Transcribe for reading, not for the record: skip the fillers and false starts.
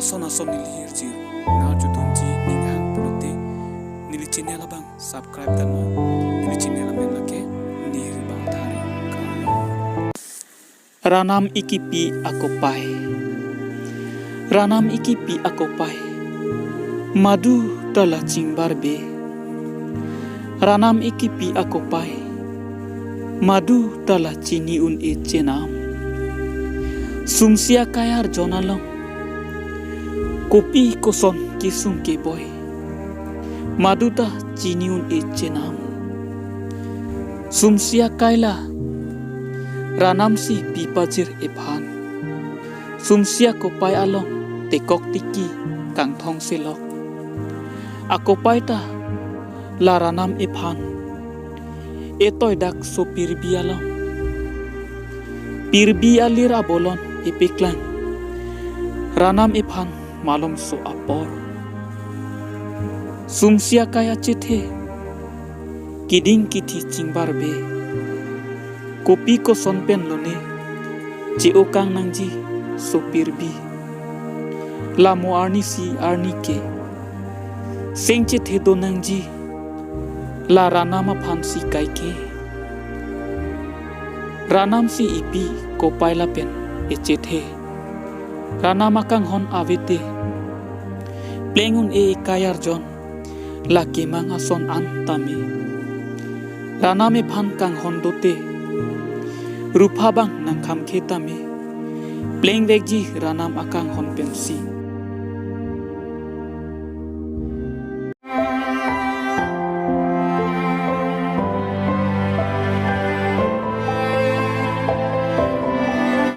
ason nilihir jir na jutunji ningang pulote nili channel abang subscribe dan nili channel amen lake nir bang thare ranam ikipi akopai ranam ikipi akopai madu tala cingbar be ranam ikipi akopai madu tala cini un e cenam sumsia kayar jonalong kopi koson kisung ke boy madu ta cini un e cenam sumsia kaila ranam si pipajir ephan sumsia kopai along tekok tiki kang thong selok akopai ta la ranam ephan etoy dak so pirbi along pirbi alira bolon epiklan ranam ephan malom so apor sumsia kaya cethe kiding kithi cingbar be kopi ko sonpen lone je okang nangji so pirbi lamo arni si arni ke seng cethe do nangji la ranama phansi kaike ranam si ipi ko paila pen echethe ranama kang hon avete plengun e kayar jon la kemang ason antame raname phan kang hon dote rupa bang nang kham khetame pleng vekji ranam akang hon pensi